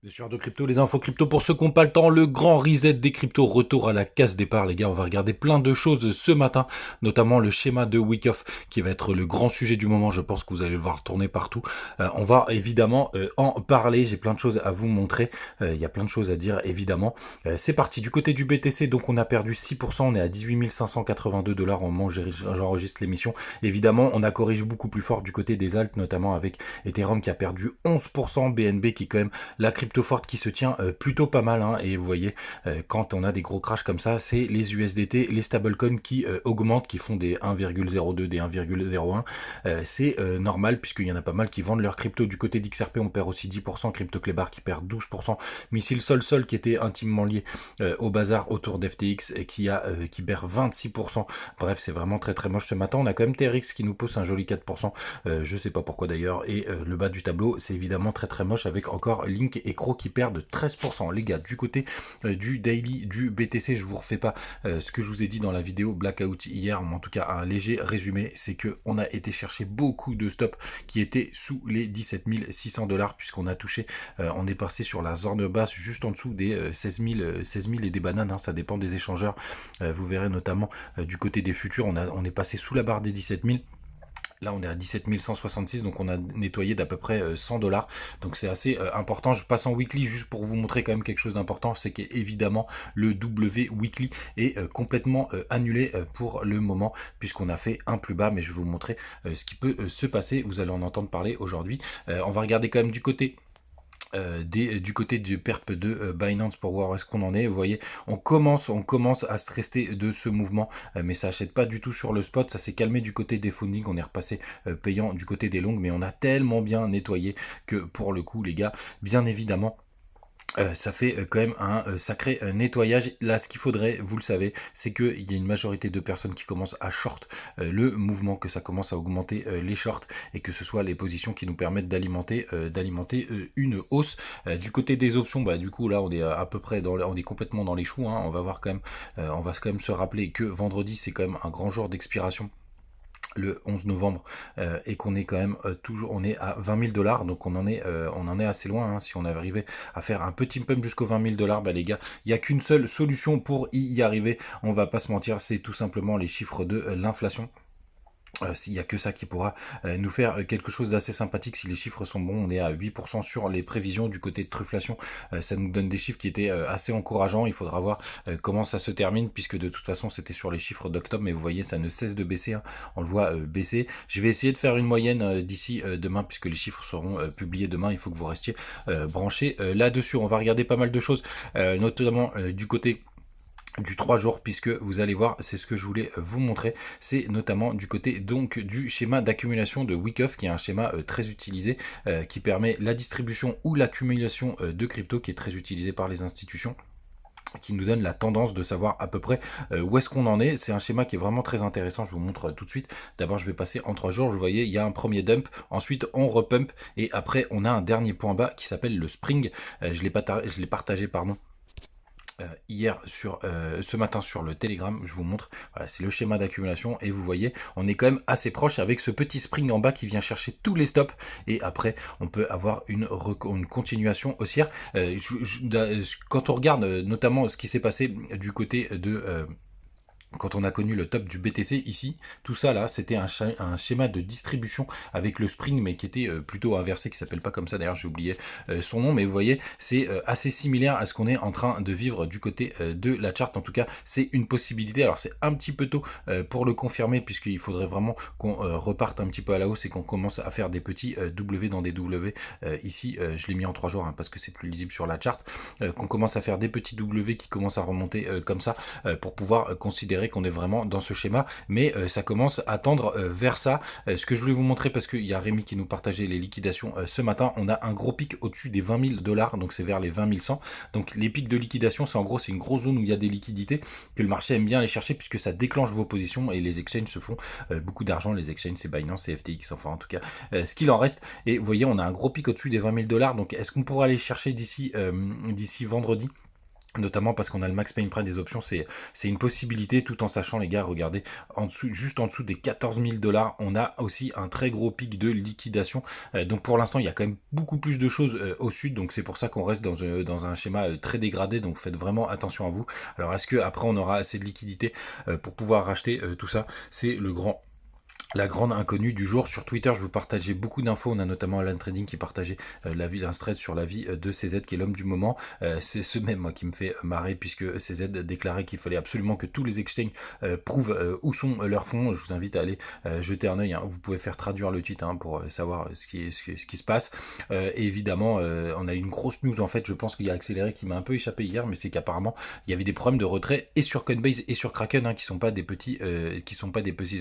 Bien sûr, de crypto, les infos crypto pour ceux qui n'ont pas le temps, le grand reset des cryptos, retour à la case départ les gars, on va regarder plein de choses ce matin, notamment le schéma de Wyckoff qui va être le grand sujet du moment, je pense que vous allez le voir tourner partout. On va évidemment en parler, j'ai plein de choses à vous montrer, il y a plein de choses à dire évidemment. C'est parti, du côté du BTC, donc on a perdu 6%, on est à 18 582 $ au moment où j'enregistre l'émission. Évidemment, on a corrigé beaucoup plus fort du côté des alts, notamment avec Ethereum qui a perdu 11%, BNB qui est quand même la crypto forte qui se tient plutôt pas mal, hein, et vous voyez quand on a des gros crashs comme ça, c'est les USDT, les stablecoins qui augmentent, qui font des 1,02, des 1,01. C'est normal puisqu'il y en a pas mal qui vendent leur crypto. Du côté d'XRP, on perd aussi 10%, CryptoClebar qui perd 12%, Missile Sol qui était intimement lié au bazar autour d'FTX et qui perd 26%. Bref, c'est vraiment très très moche ce matin. On a quand même TRX qui nous pousse un joli 4%, je sais pas pourquoi d'ailleurs, et le bas du tableau c'est évidemment très très moche avec encore Link et Crow qui perdent 13%. Les gars, du côté du daily du BTC, je vous refais pas ce que je vous ai dit dans la vidéo Blackout hier, mais en tout cas un léger résumé, c'est que on a été chercher beaucoup de stops qui étaient sous les 17 600 $, puisqu'on a touché, on est passé sur la zone basse juste en dessous des 16 000 et des bananes, hein, ça dépend des échangeurs. Vous verrez notamment du côté des futurs, on est passé sous la barre des 17 000. Là, on est à 17 166, donc on a nettoyé d'à peu près 100 $. Donc c'est assez important. Je passe en weekly juste pour vous montrer quand même quelque chose d'important. C'est qu'évidemment, le W weekly est complètement annulé pour le moment, puisqu'on a fait un plus bas. Mais je vais vous montrer ce qui peut se passer. Vous allez en entendre parler aujourd'hui. On va regarder quand même du côté du côté du perp de Binance pour voir où est-ce qu'on en est. Vous voyez, on commence à se rester de ce mouvement, mais ça achète pas du tout sur le spot. Ça s'est calmé du côté des funding, on est repassé payant du côté des longues, mais on a tellement bien nettoyé que pour le coup les gars, bien évidemment ça fait quand même un sacré nettoyage. Là, ce qu'il faudrait, vous le savez, c'est qu'il y a une majorité de personnes qui commencent à short le mouvement, que ça commence à augmenter les shorts et que ce soit les positions qui nous permettent d'alimenter une hausse. Du côté des options, bah du coup là, on est à peu près on est complètement dans les choux, hein. On va voir quand même, on va quand même se rappeler que vendredi, c'est quand même un grand jour d'expiration, le 11 novembre, et qu'on est quand même toujours, on est à 20 000 $, donc on en est assez loin, hein. Si on arrivait à faire un petit pump jusqu'aux 20 000 $, bah les gars, il n'y a qu'une seule solution pour y arriver, on va pas se mentir, c'est tout simplement les chiffres de l'inflation. S'il n'y a que ça qui pourra nous faire quelque chose d'assez sympathique. Si les chiffres sont bons, on est à 8% sur les prévisions du côté de Trufflation. Ça nous donne des chiffres qui étaient assez encourageants. Il faudra voir comment ça se termine, puisque de toute façon c'était sur les chiffres d'octobre, mais vous voyez ça ne cesse de baisser, hein. On le voit baisser. Je vais essayer de faire une moyenne d'ici demain, puisque les chiffres seront publiés demain. Il faut que vous restiez branchés là-dessus. On va regarder pas mal de choses, notamment du côté du 3 jours, puisque vous allez voir, c'est ce que je voulais vous montrer, c'est notamment du côté donc du schéma d'accumulation de Wyckoff, qui est un schéma très utilisé, qui permet la distribution ou l'accumulation de crypto, qui est très utilisé par les institutions, qui nous donne la tendance de savoir à peu près où est-ce qu'on en est. C'est un schéma qui est vraiment très intéressant, je vous montre tout de suite. D'abord, je vais passer en 3 jours, vous voyez, il y a un premier dump, ensuite on repump, et après on a un dernier point bas qui s'appelle le spring. Je l'ai partagé, pardon, hier ce matin sur le Telegram, je vous montre. Voilà, c'est le schéma d'accumulation, et vous voyez, on est quand même assez proche avec ce petit spring en bas qui vient chercher tous les stops, et après on peut avoir une continuation haussière. Quand on regarde notamment ce qui s'est passé du côté de quand on a connu le top du BTC ici, tout ça là, c'était un schéma de distribution avec le spring, mais qui était plutôt inversé, qui s'appelle pas comme ça d'ailleurs, j'ai oublié son nom, mais vous voyez, c'est assez similaire à ce qu'on est en train de vivre du côté de la chart. En tout cas, c'est une possibilité. Alors c'est un petit peu tôt pour le confirmer, puisqu'il faudrait vraiment qu'on reparte un petit peu à la hausse et qu'on commence à faire des petits W dans des W. Ici, je l'ai mis en 3 jours, hein, parce que c'est plus lisible sur la chart, qu'on commence à faire des petits W qui commencent à remonter comme ça, pour pouvoir considérer qu'on est vraiment dans ce schéma, mais ça commence à tendre vers ça. Ce que je voulais vous montrer, parce qu'il y a Rémi qui nous partageait les liquidations ce matin, on a un gros pic au-dessus des 20 000 $, donc c'est vers les 20 100. Donc les pics de liquidation, c'est en gros, c'est une grosse zone où il y a des liquidités, que le marché aime bien aller chercher, puisque ça déclenche vos positions, et les exchanges se font beaucoup d'argent. Les exchanges, c'est Binance, c'est FTX, enfin en tout cas ce qu'il en reste. Et vous voyez, on a un gros pic au-dessus des 20 000 $, donc est-ce qu'on pourra aller chercher d'ici vendredi? Notamment parce qu'on a le max paying price des options, c'est une possibilité, tout en sachant, les gars, regardez, en dessous, juste en dessous des 14 000 dollars, on a aussi un très gros pic de liquidation. Donc pour l'instant, il y a quand même beaucoup plus de choses au sud, donc c'est pour ça qu'on reste dans un schéma très dégradé, donc faites vraiment attention à vous. Alors est-ce que après on aura assez de liquidité pour pouvoir racheter tout ça? C'est la grande inconnue du jour. Sur Twitter, je vous partageais beaucoup d'infos. On a notamment Alan Trading qui partageait un thread sur la vie de CZ, qui est l'homme du moment. C'est ce même, moi, qui me fait marrer, puisque CZ déclarait qu'il fallait absolument que tous les exchanges prouvent où sont leurs fonds. Je vous invite à aller jeter un œil, hein. Vous pouvez faire traduire le tweet, hein, pour savoir ce qui se passe. Et évidemment, on a eu une grosse news, en fait, je pense qu'il y a accéléré, qui m'a un peu échappé hier, mais c'est qu'apparemment, il y avait des problèmes de retrait et sur Coinbase et sur Kraken, hein, qui sont pas des petits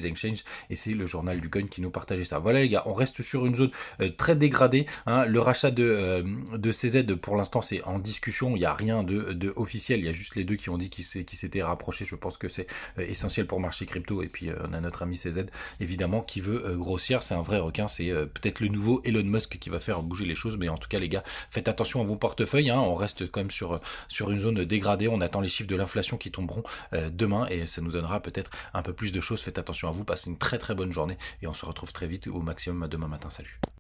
exchanges, et c'est le journal du coin qui nous partageait ça. Voilà, les gars, on reste sur une zone très dégradée, hein. Le rachat de CZ, pour l'instant, c'est en discussion. Il n'y a rien de officiel. Il y a juste les deux qui ont dit qu'ils s'étaient rapprochés. Je pense que c'est essentiel pour le marché crypto. Et puis on a notre ami CZ, évidemment, qui veut grossir. C'est un vrai requin. C'est peut-être le nouveau Elon Musk qui va faire bouger les choses. Mais en tout cas, les gars, faites attention à vos portefeuilles, hein. On reste quand même sur une zone dégradée. On attend les chiffres de l'inflation qui tomberont demain, et ça nous donnera peut-être un peu plus de choses. Faites attention à vous. Passez une très très bonne journée, et on se retrouve très vite au maximum demain matin. Salut.